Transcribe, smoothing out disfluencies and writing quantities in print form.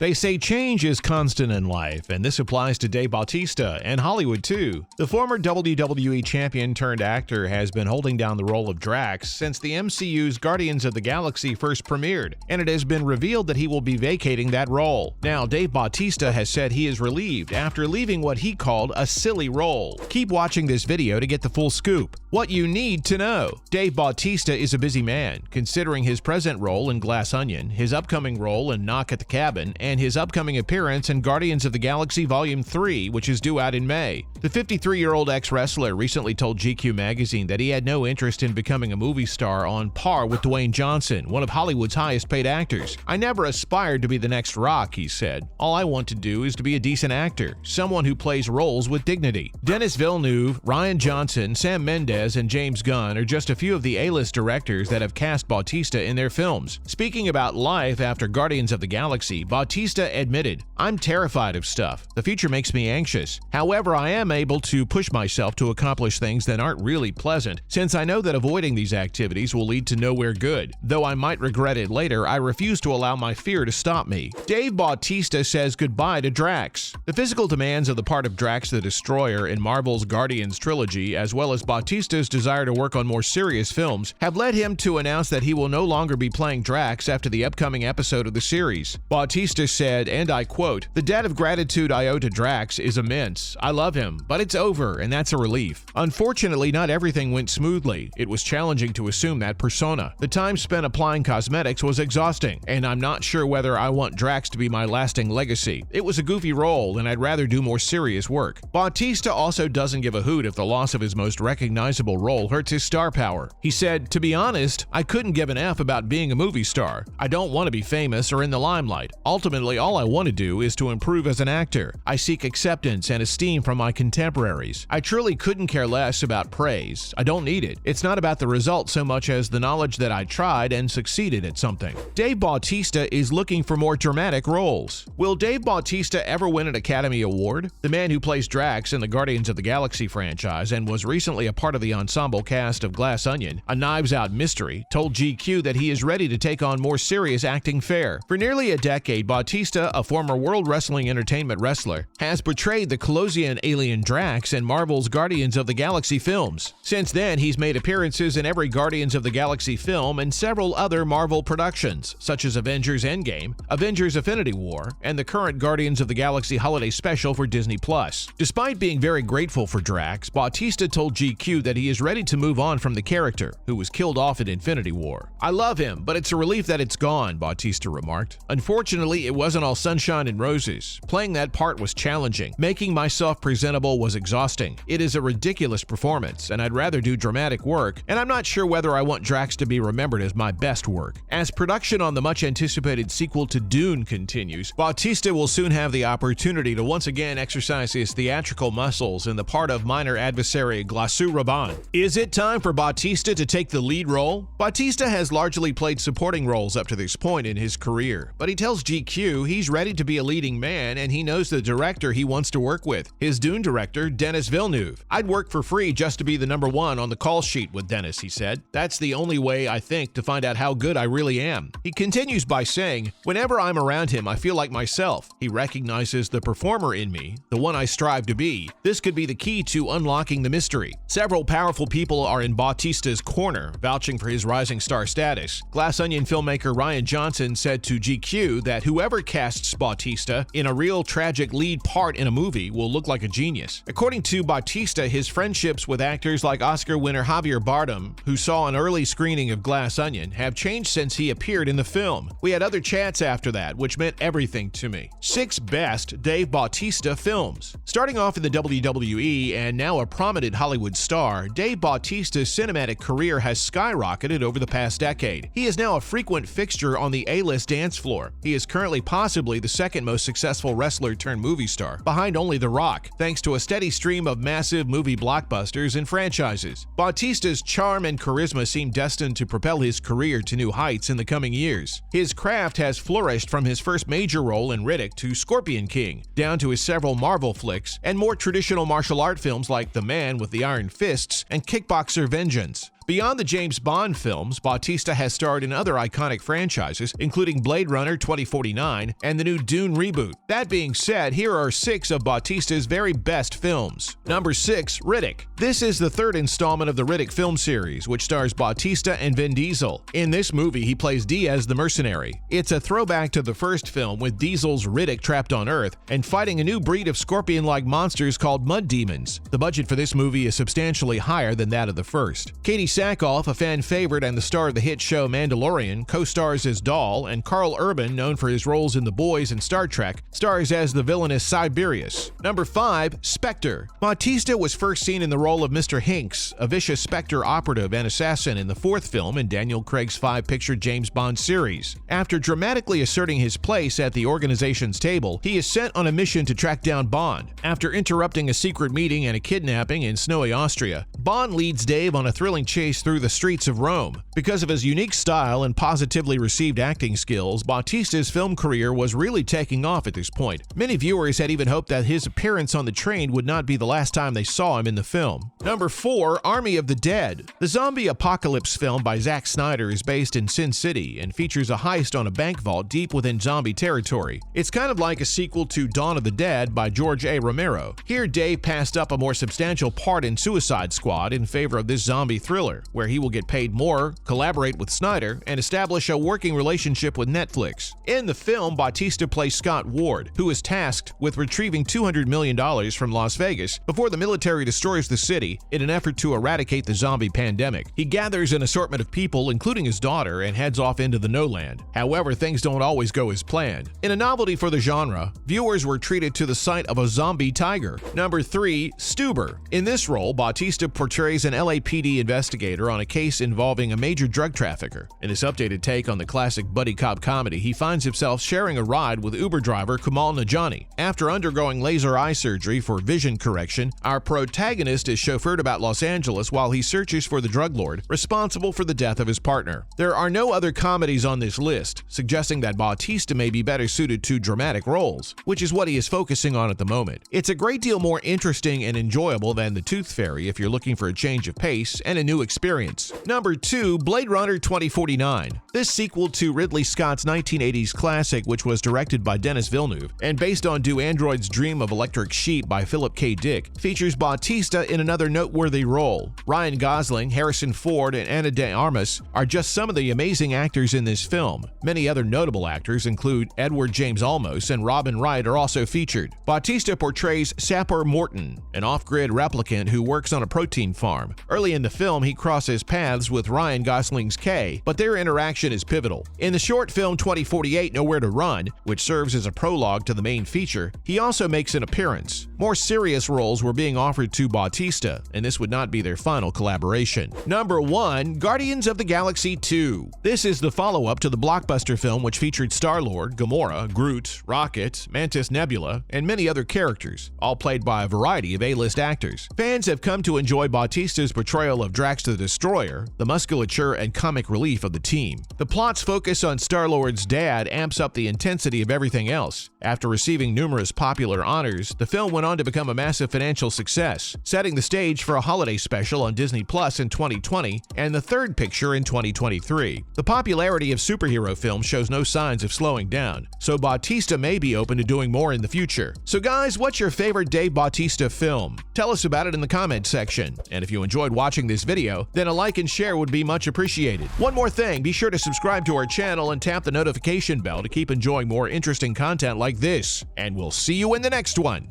They say change is constant in life, and this applies to Dave Bautista and Hollywood too. The former WWE champion turned actor has been holding down the role of Drax since the MCU's Guardians of the Galaxy first premiered, and it has been revealed that he will be vacating that role. Now, Dave Bautista has said he is relieved after leaving what he called a silly role. Keep watching this video to get the full scoop. What you need to know. Dave Bautista is a busy man, considering his present role in Glass Onion, his upcoming role in Knock at the Cabin, and his upcoming appearance in Guardians of the Galaxy Volume 3, which is due out in May. The 53-year-old ex-wrestler recently told GQ magazine that he had no interest in becoming a movie star on par with Dwayne Johnson, one of Hollywood's highest-paid actors. "I never aspired to be the next Rock," he said. "All I want to do is to be a decent actor, someone who plays roles with dignity." Denis Villeneuve, Rian Johnson, Sam Mendes, and James Gunn are just a few of the A-list directors that have cast Bautista in their films. Speaking about life after Guardians of the Galaxy, Bautista admitted, "I'm terrified of stuff. The future makes me anxious. However, I am able to push myself to accomplish things that aren't really pleasant, since I know that avoiding these activities will lead to nowhere good. Though I might regret it later, I refuse to allow my fear to stop me." Dave Bautista says goodbye to Drax. The physical demands of the part of Drax the Destroyer in Marvel's Guardians trilogy, as well as Bautista's desire to work on more serious films, have led him to announce that he will no longer be playing Drax after the upcoming episode of the series. Bautista said, and I quote, "The debt of gratitude I owe to Drax is immense. I love him, but it's over, and that's a relief. Unfortunately, not everything went smoothly. It was challenging to assume that persona. The time spent applying cosmetics was exhausting, and I'm not sure whether I want Drax to be my lasting legacy. It was a goofy role, and I'd rather do more serious work." Bautista also doesn't give a hoot if the loss of his most recognizable role hurts his star power. He said, "To be honest, I couldn't give an F about being a movie star. I don't want to be famous or in the limelight. Ultimately, all I want to do is to improve as an actor. I seek acceptance and esteem from my contemporaries. I truly couldn't care less about praise. I don't need it. It's not about the result so much as the knowledge that I tried and succeeded at something." Dave Bautista is looking for more dramatic roles. Will Dave Bautista ever win an Academy Award? The man who plays Drax in the Guardians of the Galaxy franchise and was recently a part of the ensemble cast of Glass Onion, a knives-out mystery, told GQ that he is ready to take on more serious acting fare. For nearly a decade, Bautista, a former World Wrestling Entertainment wrestler, has portrayed the Colossian alien Drax in Marvel's Guardians of the Galaxy films. Since then, he's made appearances in every Guardians of the Galaxy film and several other Marvel productions, such as Avengers Endgame, Avengers Infinity War, and the current Guardians of the Galaxy Holiday Special for Disney+. Despite being very grateful for Drax, Bautista told GQ that he is ready to move on from the character, who was killed off in Infinity War. "I love him, but it's a relief that it's gone," Bautista remarked. "Unfortunately, it wasn't all sunshine and roses. Playing that part was challenging. Making myself presentable was exhausting. It is a ridiculous performance, and I'd rather do dramatic work, and I'm not sure whether I want Drax to be remembered as my best work." As production on the much-anticipated sequel to Dune continues, Bautista will soon have the opportunity to once again exercise his theatrical muscles in the part of minor adversary Glossu Raban. Is it time for Bautista to take the lead role? Bautista has largely played supporting roles up to this point in his career, but he tells GQ he's ready to be a leading man and he knows the director he wants to work with, his Dune director, Denis Villeneuve. "I'd work for free just to be the number one on the call sheet with Denis," he said. "That's the only way, I think, to find out how good I really am." He continues by saying, "Whenever I'm around him, I feel like myself. He recognizes the performer in me, the one I strive to be. This could be the key to unlocking the mystery." Several powerful people are in Bautista's corner, vouching for his rising star status. Glass Onion filmmaker Rian Johnson said to GQ that whoever casts Bautista in a real tragic lead part in a movie will look like a genius. According to Bautista, his friendships with actors like Oscar winner Javier Bardem, who saw an early screening of Glass Onion, have changed since he appeared in the film. "We had other chats after that, which meant everything to me." 6 best Dave Bautista films. Starting off in the WWE and now a prominent Hollywood star, Dave Bautista's cinematic career has skyrocketed over the past decade. He is now a frequent fixture on the A-list dance floor. He is currently possibly the second most successful wrestler turned movie star, behind only The Rock, thanks to a steady stream of massive movie blockbusters and franchises. Bautista's charm and charisma seem destined to propel his career to new heights in the coming years. His craft has flourished from his first major role in Riddick to Scorpion King, down to his several Marvel flicks and more traditional martial art films like The Man with the Iron Fists and Kickboxer Vengeance. Beyond the James Bond films, Bautista has starred in other iconic franchises, including Blade Runner 2049 and the new Dune reboot. That being said, here are 6 of Bautista's very best films. Number 6. Riddick. This is the third installment of the Riddick film series, which stars Bautista and Vin Diesel. In this movie, he plays Diaz the Mercenary. It's a throwback to the first film with Diesel's Riddick trapped on Earth and fighting a new breed of scorpion-like monsters called mud demons. The budget for this movie is substantially higher than that of the first. Katie Sackhoff, a fan favorite and the star of the hit show Mandalorian, co-stars as Dahl, and Karl Urban, known for his roles in The Boys and Star Trek, stars as the villainous Siberius. Number 5. Spectre. Bautista was first seen in the role of Mr. Hinks, a vicious Spectre operative and assassin in the fourth film in Daniel Craig's 5-picture James Bond series. After dramatically asserting his place at the organization's table, he is sent on a mission to track down Bond. After interrupting a secret meeting and a kidnapping in snowy Austria, Bond leads Dave on a thrilling chase through the streets of Rome. Because of his unique style and positively received acting skills, Bautista's film career was really taking off at this point. Many viewers had even hoped that his appearance on the train would not be the last time they saw him in the film. Number 4. Army of the Dead. The zombie apocalypse film by Zack Snyder is based in Sin City and features a heist on a bank vault deep within zombie territory. It's kind of like a sequel to Dawn of the Dead by George A. Romero. Here, Dave passed up a more substantial part in Suicide Squad in favor of this zombie thriller, where he will get paid more, collaborate with Snyder, and establish a working relationship with Netflix. In the film, Bautista plays Scott Ward, who is tasked with retrieving $200 million from Las Vegas before the military destroys the city in an effort to eradicate the zombie pandemic. He gathers an assortment of people, including his daughter, and heads off into the no land. However, things don't always go as planned. In a novelty for the genre, viewers were treated to the sight of a zombie tiger. Number 3. Stuber. In this role, Bautista portrays an LAPD investigator on a case involving a major drug trafficker. In his updated take on the classic buddy cop comedy, he finds himself sharing a ride with Uber driver Kumail Nanjiani. After undergoing laser eye surgery for vision correction, our protagonist is chauffeured about Los Angeles while he searches for the drug lord responsible for the death of his partner. There are no other comedies on this list, suggesting that Bautista may be better suited to dramatic roles, which is what he is focusing on at the moment. It's a great deal more interesting and enjoyable than The Tooth Fairy if you're looking for a change of pace and a new experience. Number 2. Blade Runner 2049. This sequel to Ridley Scott's 1980s classic, which was directed by Denis Villeneuve and based on Do Androids Dream of Electric Sheep by Philip K. Dick, features Bautista in another noteworthy role. Ryan Gosling, Harrison Ford, and Ana de Armas are just some of the amazing actors in this film. Many other notable actors include Edward James Olmos and Robin Wright are also featured. Bautista portrays Sapper Morton, an off-grid replicant who works on a protein farm. Early in the film, he crosses paths with Ryan Gosling's Kay, but their interaction is pivotal. In the short film 2048 Nowhere to Run, which serves as a prologue to the main feature, he also makes an appearance. More serious roles were being offered to Bautista, and this would not be their final collaboration. Number 1. Guardians of the Galaxy 2. This is the follow-up to the blockbuster film which featured Star-Lord, Gamora, Groot, Rocket, Mantis Nebula, and many other characters, all played by a variety of A-list actors. Fans have come to enjoy Bautista's portrayal of Drax the Destroyer, the musculature and comic relief of the team. The plot's focus on Star-Lord's dad amps up the intensity of everything else. After receiving numerous popular honors, the film went on to become a massive financial success, setting the stage for a holiday special on Disney Plus in 2020 and the third picture in 2023. The popularity of superhero films shows no signs of slowing down, so Bautista may be open to doing more in the future. So guys, what's your favorite Dave Bautista film? Tell us about it in the comment section. And if you enjoyed watching this video, then a like and share would be much appreciated. One more thing, be sure to subscribe to our channel and tap the notification bell to keep enjoying more interesting content like this. And we'll see you in the next one.